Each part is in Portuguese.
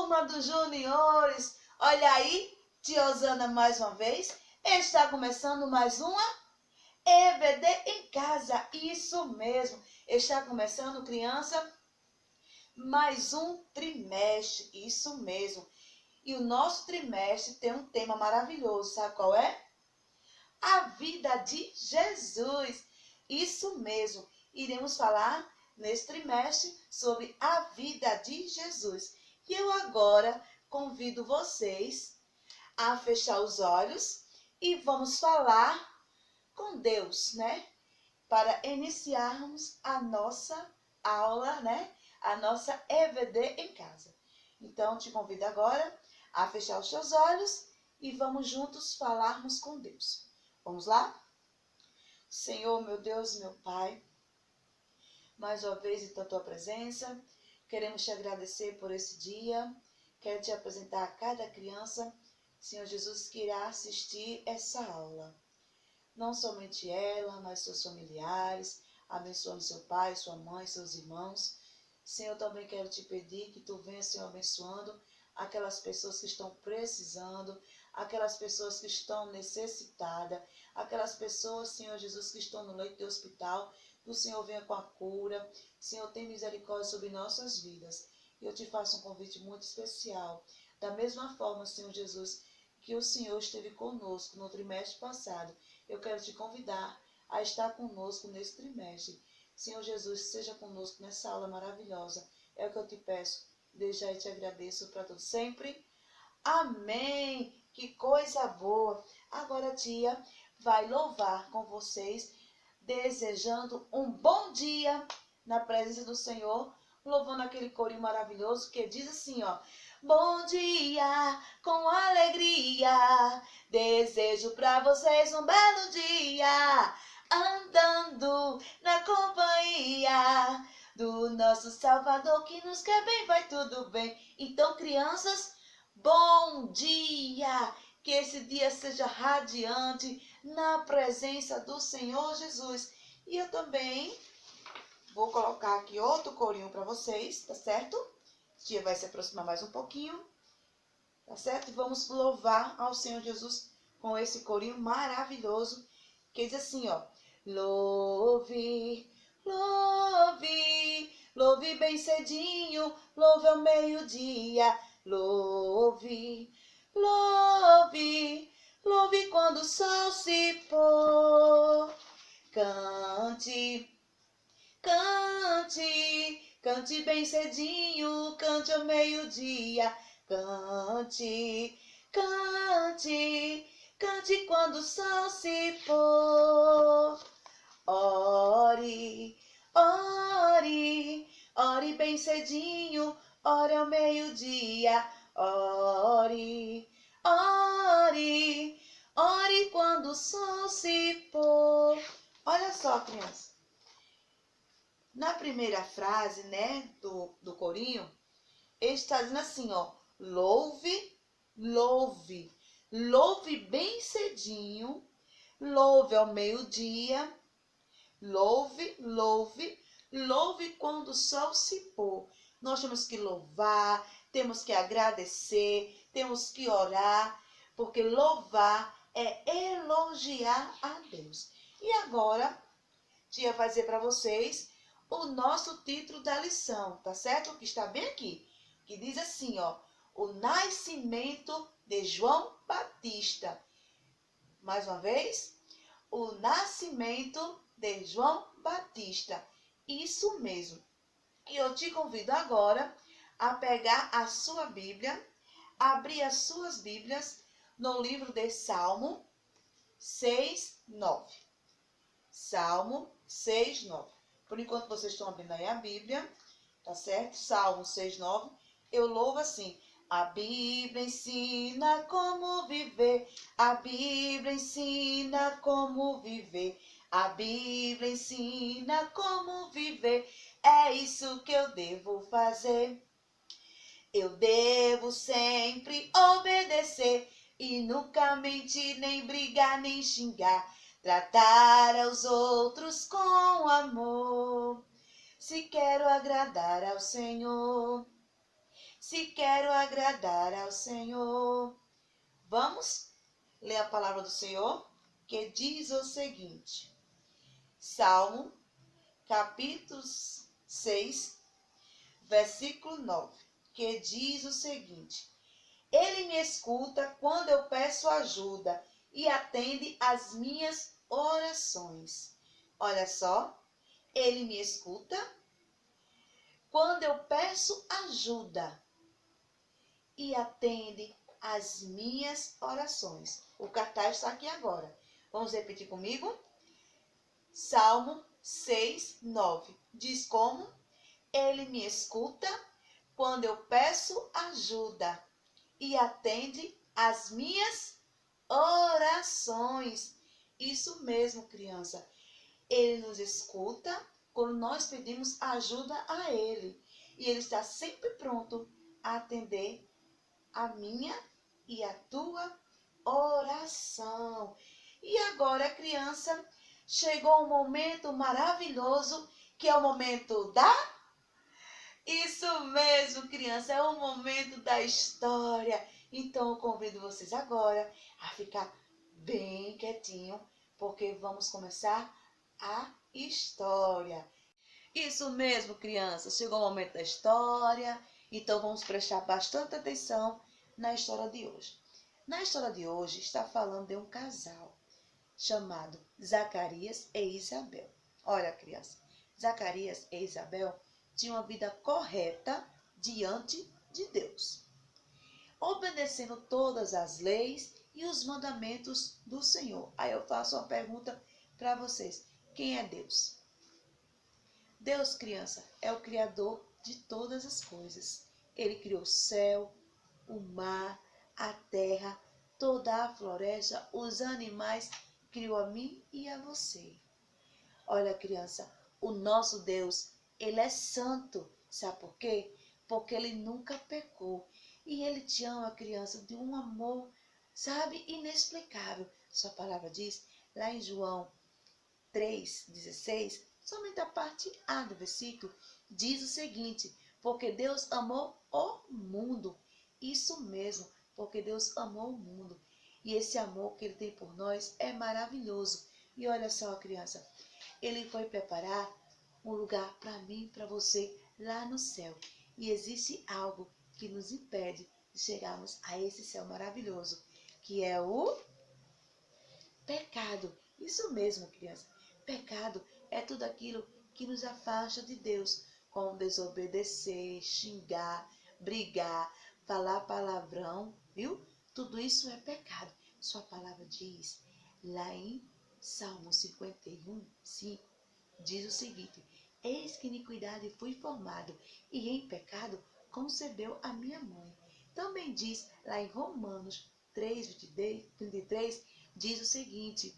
turma dos juniores. Olha aí, tia Osana mais uma vez. Está começando mais uma EVD em casa. Isso mesmo. Está começando, criança, mais um trimestre. Isso mesmo. E o nosso trimestre tem um tema maravilhoso. Sabe qual é? A vida de Jesus. Isso mesmo. Iremos falar nesse trimestre sobre a vida de Jesus. E eu agora convido vocês a fechar os olhos e vamos falar com Deus, né? Para iniciarmos a nossa aula, né? A nossa EVD em casa. Então, te convido agora a fechar os seus olhos e vamos juntos falarmos com Deus. Vamos lá? Senhor, meu Deus, meu Pai, mais uma vez em tua presença, queremos te agradecer por esse dia. Quero te apresentar a cada criança, Senhor Jesus, que irá assistir essa aula. Não somente ela, mas seus familiares, abençoando seu pai, sua mãe, seus irmãos. Senhor, também quero te pedir que tu venha, Senhor, abençoando aquelas pessoas que estão precisando, aquelas pessoas que estão necessitadas, aquelas pessoas, Senhor Jesus, que estão no leito de hospital, que o Senhor venha com a cura. Senhor, tem misericórdia sobre nossas vidas. E eu te faço um convite muito especial. Da mesma forma, Senhor Jesus, que o Senhor esteve conosco no trimestre passado, eu quero te convidar a estar conosco nesse trimestre. Senhor Jesus, seja conosco nessa aula maravilhosa. É o que eu te peço. Desde já eu te agradeço para todos sempre. Amém! Que coisa boa! Agora a tia vai louvar com vocês, desejando um bom dia na presença do Senhor, louvando aquele corinho maravilhoso que diz assim, ó: bom dia, com alegria, desejo para vocês um belo dia, andando na companhia do nosso Salvador que nos quer bem, vai tudo bem. Então, crianças, bom dia! Que esse dia seja radiante na presença do Senhor Jesus. E eu também vou colocar aqui outro corinho para vocês, tá certo? O dia vai se aproximar mais um pouquinho, tá certo? E vamos louvar ao Senhor Jesus com esse corinho maravilhoso, que diz assim, ó: louve, louve, louve bem cedinho, louve ao meio-dia, louve, louve, louve quando o sol se pôr, cante, cante, cante bem cedinho, cante ao meio-dia, cante, cante, cante quando o sol se pôr. Ore, ore, ore bem cedinho, ore ao meio-dia, ore, ore, ore quando o sol se pôr. Olha só, criança. Na primeira frase, né, do corinho, ele está dizendo assim, ó: louve, louve, louve bem cedinho, louve ao meio-dia, louve, louve, louve quando o sol se pôr. Nós temos que louvar, temos que agradecer, temos que orar, porque louvar é elogiar a Deus. E agora, tia vai dizer para vocês o nosso título da lição, tá certo? Que está bem aqui, que diz assim, ó: o nascimento de João Batista. Mais uma vez, o nascimento de João Batista. Isso mesmo. E eu te convido agora a pegar a sua Bíblia, abrir as suas Bíblias no livro de Salmo 6:9. Salmo 6:9. Por enquanto vocês estão abrindo aí a Bíblia, tá certo? Salmo 6:9. Eu louvo assim: a Bíblia ensina como viver, a Bíblia ensina como viver, a Bíblia ensina como viver, é isso que eu devo fazer. Eu devo sempre obedecer e nunca mentir, nem brigar, nem xingar, tratar aos outros com amor, se quero agradar ao Senhor. se quero agradar ao Senhor. Vamos ler a palavra do Senhor, que diz o seguinte. Salmo, capítulo 6, versículo 9, que diz o seguinte. Ele me escuta quando eu peço ajuda e atende às minhas orações. Olha só, ele me escuta quando eu peço ajuda e atende às minhas orações. O cartaz está aqui agora. Vamos repetir comigo? Salmo 6, 9. Diz como? Ele me escuta quando eu peço ajuda e atende às minhas orações. Isso mesmo, criança. Ele nos escuta quando nós pedimos ajuda a Ele. E Ele está sempre pronto a atender a minha e a tua oração. E agora, criança, chegou um momento maravilhoso, que é o momento da... Isso mesmo, criança, é o momento da história. Então, eu convido vocês agora a ficar bem quietinho, porque vamos começar a história. Isso mesmo, criança, chegou o momento da história. Então, vamos prestar bastante atenção na história de hoje. Na história de hoje, está falando de um casal chamado Zacarias e Isabel. Olha, criança, Zacarias e Isabel tinham uma vida correta diante de Deus, obedecendo todas as leis e os mandamentos do Senhor. Aí eu faço uma pergunta para vocês. Quem é Deus? Deus, criança, é o Criador de todas as coisas. Ele criou o céu, o mar, a terra, toda a floresta, os animais, criou a mim e a você. Olha, criança, o nosso Deus, Ele é santo. Sabe por quê? Porque Ele nunca pecou. E Ele te ama, criança, de um amor, sabe, inexplicável. Sua palavra diz, lá em João 3,16, somente a parte A do versículo, diz o seguinte, porque Deus amou o mundo. Isso mesmo, porque Deus amou o mundo. E esse amor que Ele tem por nós é maravilhoso. E olha só, criança, Ele foi preparar um lugar para mim e para você lá no céu. E existe algo que nos impede de chegarmos a esse céu maravilhoso, que é o pecado. Isso mesmo, criança. Pecado é tudo aquilo que nos afasta de Deus, como desobedecer, xingar, brigar, falar palavrão, viu? Tudo isso é pecado. Sua palavra diz, lá em Salmo 51, 5, diz o seguinte, eis que iniquidade fui formado, e em pecado concebeu a minha mãe. Também diz lá em Romanos 3, 23, diz o seguinte,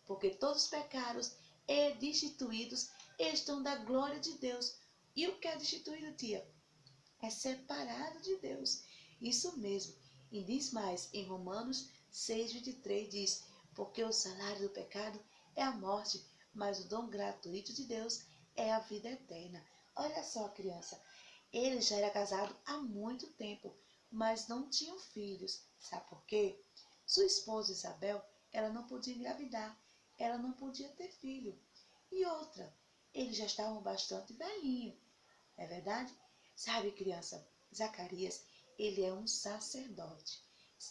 porque todos os pecados e destituídos estão da glória de Deus. E o que é destituído, tia? É separado de Deus. Isso mesmo. E diz mais, em Romanos 6, 23, diz, porque o salário do pecado é a morte, mas o dom gratuito de Deus é a vida eterna. Olha só, criança, ele já era casado há muito tempo, mas não tinham filhos. Sabe por quê? Sua esposa Isabel, ela não podia engravidar, ela não podia ter filho. E outra, eles já estavam bastante velhinhos, não é verdade? Sabe, criança, Zacarias, ele é um sacerdote.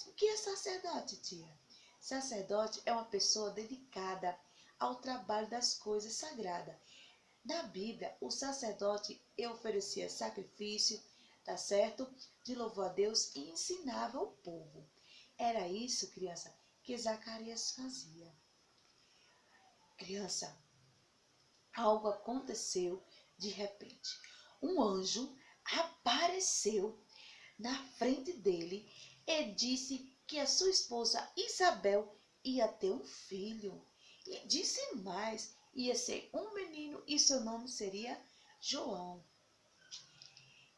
O que é sacerdote, tia? Sacerdote é uma pessoa dedicada ao trabalho das coisas sagradas. Na Bíblia, o sacerdote oferecia sacrifício, tá certo? De louvor a Deus e ensinava o povo. Era isso, criança, que Zacarias fazia. Criança, algo aconteceu de repente. Um anjo apareceu na frente dele e disse que a sua esposa Isabel ia ter um filho. E disse mais, ia ser um menino e seu nome seria João.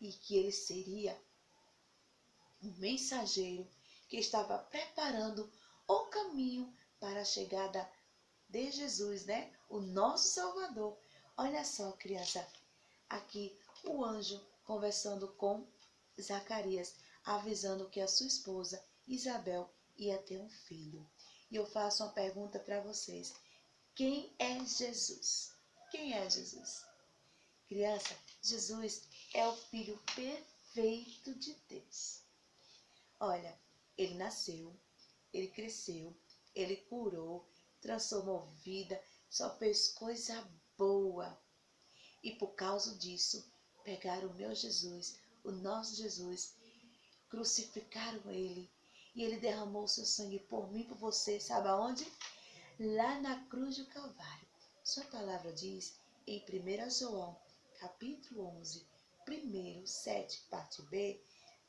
E que ele seria um mensageiro que estava preparando o caminho para a chegada de Jesus, né? O nosso Salvador. Olha só, criança, aqui o anjo conversando com Zacarias, avisando que a sua esposa, Isabel, ia ter um filho. E eu faço uma pergunta para vocês. Quem é Jesus? Quem é Jesus? Criança, Jesus é o Filho perfeito de Deus. Olha, ele nasceu, ele cresceu, ele curou, transformou vida, só fez coisa boa. E por causa disso, pegaram o meu Jesus, o nosso Jesus, crucificaram ele. E ele derramou seu sangue por mim e por você. Sabe aonde? Lá na cruz do Calvário. Sua palavra diz em 1 João, capítulo 11, 7, parte B,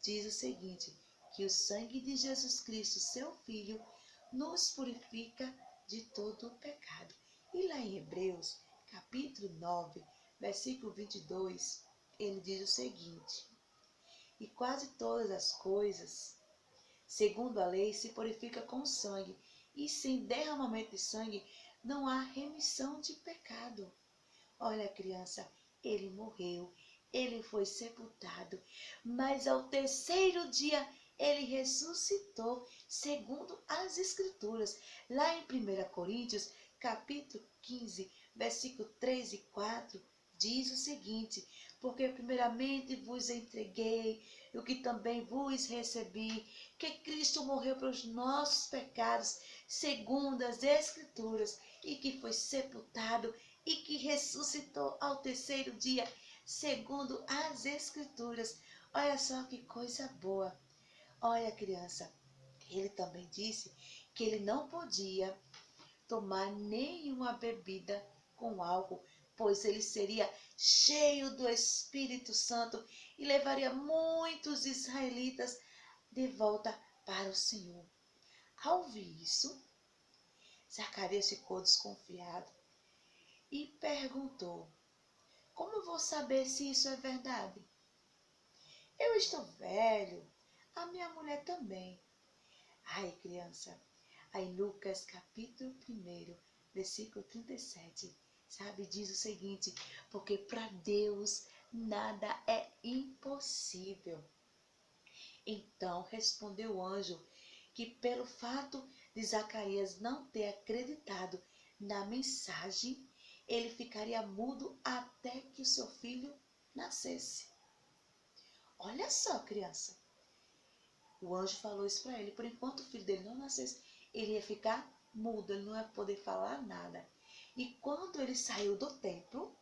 diz o seguinte, que o sangue de Jesus Cristo, seu Filho, nos purifica de todo o pecado. E lá em Hebreus, capítulo 9, versículo 22, ele diz o seguinte, e quase todas as coisas, segundo a lei, se purifica com sangue, e sem derramamento de sangue não há remissão de pecado. Olha, criança, ele morreu, ele foi sepultado, mas ao terceiro dia ele ressuscitou, segundo as Escrituras. Lá em 1 Coríntios, capítulo 15, versículo 3 e 4, diz o seguinte, porque primeiramente vos entreguei o que também vos recebi, que Cristo morreu pelos nossos pecados, segundo as Escrituras, e que foi sepultado e que ressuscitou ao terceiro dia, segundo as Escrituras. Olha só que coisa boa. Olha, criança, ele também disse que ele não podia tomar nenhuma bebida com álcool, pois ele seria cheio do Espírito Santo e levaria muitos israelitas de volta para o Senhor. Ao ouvir isso, Zacarias ficou desconfiado e perguntou, como vou saber se isso é verdade? Eu estou velho, a minha mulher também. Ai, criança, aí Lucas capítulo 1, versículo 37, sabe, diz o seguinte, porque para Deus nada é impossível. Então respondeu o anjo que pelo fato de Zacarias não ter acreditado na mensagem, ele ficaria mudo até que o seu filho nascesse. Olha só, criança. O anjo falou isso para ele. Por enquanto o filho dele não nascesse, ele ia ficar mudo, ele não ia poder falar nada. E quando ele saiu do templo,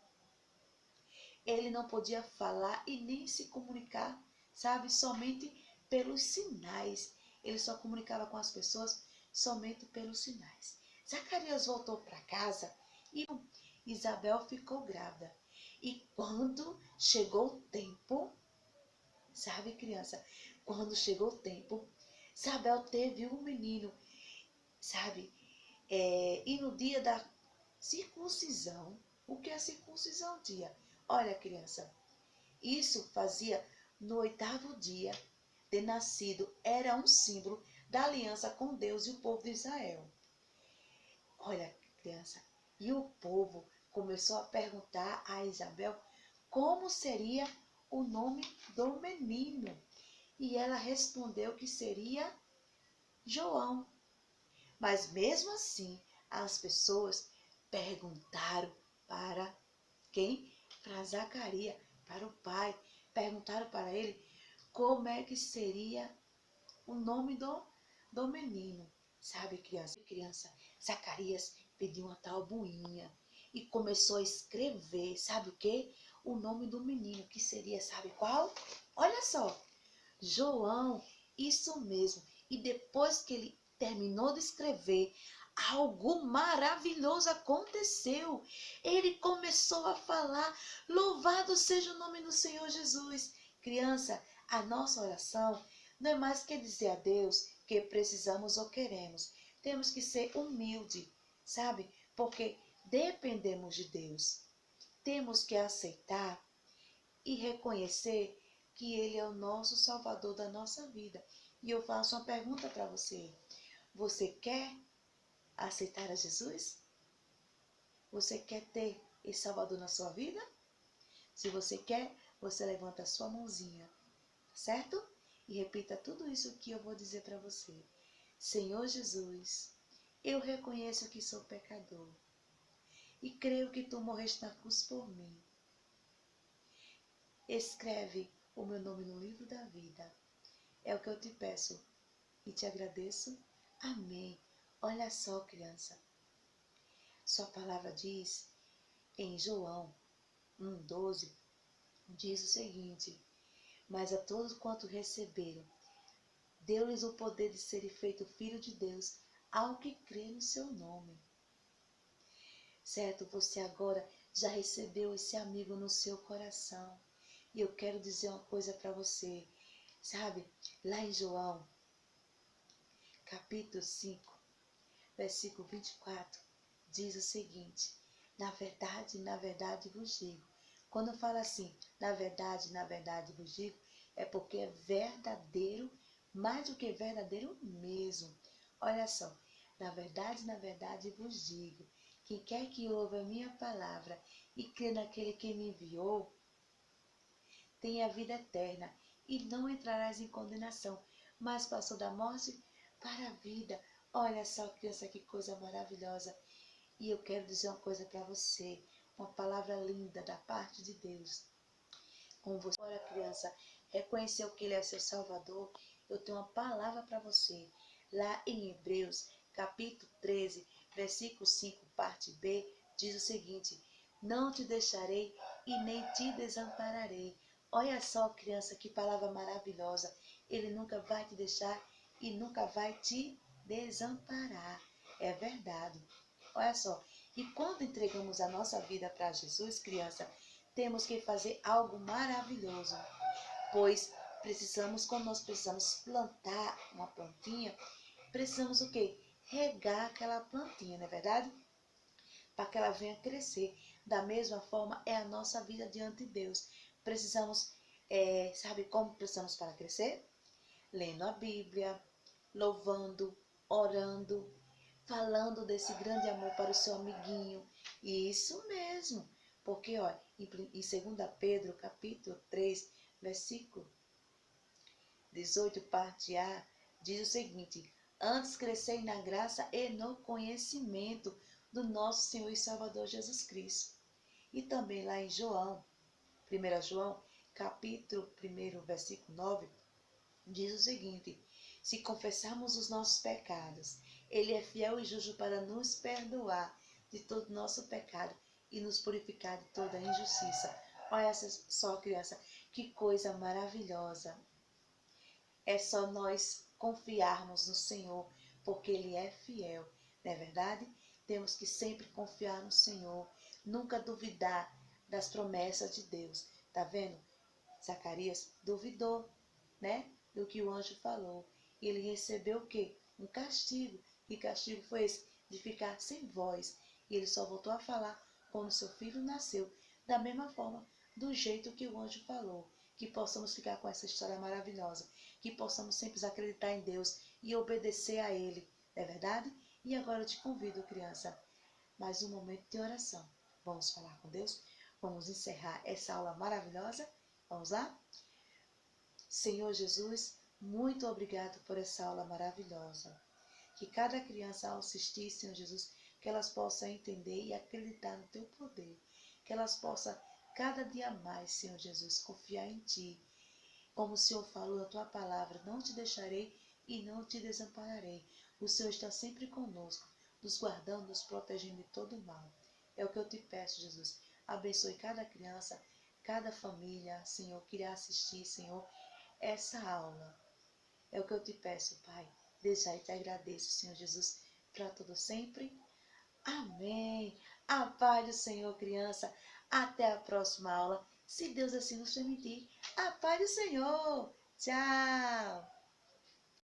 ele não podia falar e nem se comunicar, sabe, somente pelos sinais. Ele só comunicava com as pessoas somente pelos sinais. Zacarias voltou para casa e Isabel ficou grávida. E quando chegou o tempo, sabe, criança, quando chegou o tempo, Isabel teve um menino, sabe, e no dia da circuncisão, o que é circuncisão, tia? Olha, criança, isso fazia no 8º dia de nascido, era um símbolo da aliança com Deus e o povo de Israel. Olha, criança, e o povo começou a perguntar a Isabel como seria o nome do menino. E ela respondeu que seria João. Mas mesmo assim, as pessoas perguntaram para quem? Para Zacarias, para o pai. Perguntaram para ele como é que seria o nome do menino. Sabe, criança, Zacarias pediu uma tabuinha e começou a escrever, sabe o quê? O nome do menino, que seria, sabe qual? Olha só, João, isso mesmo. E depois que ele terminou de escrever, algo maravilhoso aconteceu. Ele começou a falar, louvado seja o nome do Senhor Jesus. Criança, a nossa oração não é mais que dizer a Deus que precisamos ou queremos. Temos que ser humilde, sabe? Porque dependemos de Deus. Temos que aceitar e reconhecer que Ele é o nosso Salvador da nossa vida. E eu faço uma pergunta para você. Você quer aceitar a Jesus? Você quer ter esse Salvador na sua vida? Se você quer, você levanta a sua mãozinha. certo? E repita tudo isso que eu vou dizer para você. Senhor Jesus, eu reconheço que sou pecador e creio que tu morreste na cruz por mim. Escreve o meu nome no livro da vida. É o que eu te peço e te agradeço. Amém. Olha só, criança. Sua palavra diz em João 1,12, diz o seguinte: mas a todos quanto receberam, deu-lhes o poder de serem feitos filho de Deus, ao que crê no seu nome. Certo? Você agora já recebeu esse amigo no seu coração. E eu quero dizer uma coisa para você. Sabe? Lá em João, capítulo 5, versículo 24, diz o seguinte: na verdade vos digo. Quando fala assim, na verdade vos digo, é porque é verdadeiro, mais do que verdadeiro mesmo. Olha só, na verdade vos digo, quem quer que ouve a minha palavra e crê naquele que me enviou, tem a vida eterna e não entrarás em condenação, mas passou da morte para a vida. Olha só, criança, que coisa maravilhosa. E eu quero dizer uma coisa para você, uma palavra linda da parte de Deus. Como você agora, criança, reconheceu que Ele é seu Salvador, eu tenho uma palavra para você. Lá em Hebreus, capítulo 13, versículo 5, parte B, diz o seguinte: não te deixarei e nem te desampararei. Olha só, criança, que palavra maravilhosa. Ele nunca vai te deixar e nunca vai te desamparar. É verdade. Olha só. E quando entregamos a nossa vida para Jesus, criança, temos que fazer algo maravilhoso. Pois precisamos, quando nós precisamos plantar uma plantinha, precisamos o quê? Regar aquela plantinha, não é verdade? Para que ela venha crescer. Da mesma forma é a nossa vida diante de Deus. Precisamos, sabe como precisamos para crescer? Lendo a Bíblia, louvando, orando, falando desse grande amor para o seu amiguinho. Isso mesmo. Porque, olha, em 2 Pedro, capítulo 3, versículo 18, parte A, diz o seguinte: antes crescei na graça e no conhecimento do nosso Senhor e Salvador Jesus Cristo. E também lá em João, 1 João, capítulo 1, versículo 9, diz o seguinte: se confessarmos os nossos pecados, Ele é fiel e justo para nos perdoar de todo nosso pecado e nos purificar de toda injustiça. Olha só, criança, que coisa maravilhosa. É só nós confiarmos no Senhor, porque Ele é fiel, não é verdade? Temos que sempre confiar no Senhor, nunca duvidar das promessas de Deus. Tá vendo? Zacarias duvidou, né? Do que o anjo falou. E ele recebeu o quê? Um castigo. Que castigo foi esse? De ficar sem voz. E ele só voltou a falar quando seu filho nasceu. Da mesma forma, do jeito que o anjo falou. Que possamos ficar com essa história maravilhosa. Que possamos sempre acreditar em Deus e obedecer a Ele. Não é verdade? E agora eu te convido, criança, mais um momento de oração. Vamos falar com Deus? Vamos encerrar essa aula maravilhosa? Vamos lá? Senhor Jesus, muito obrigado por essa aula maravilhosa. Que cada criança ao assistir, Senhor Jesus, que elas possam entender e acreditar no Teu poder. Que elas possam cada dia mais, Senhor Jesus, confiar em Ti. Como o Senhor falou na Tua palavra, não te deixarei e não te desampararei. O Senhor está sempre conosco, nos guardando, nos protegendo de todo mal. É o que eu te peço, Jesus. Abençoe cada criança, cada família, Senhor, que irá assistir, Senhor, essa aula. É o que eu te peço, Pai. Desde já te agradeço, Senhor Jesus, para todo sempre. Amém. A paz do Senhor, criança. Até a próxima aula, se Deus assim nos permitir. A paz do Senhor. Tchau.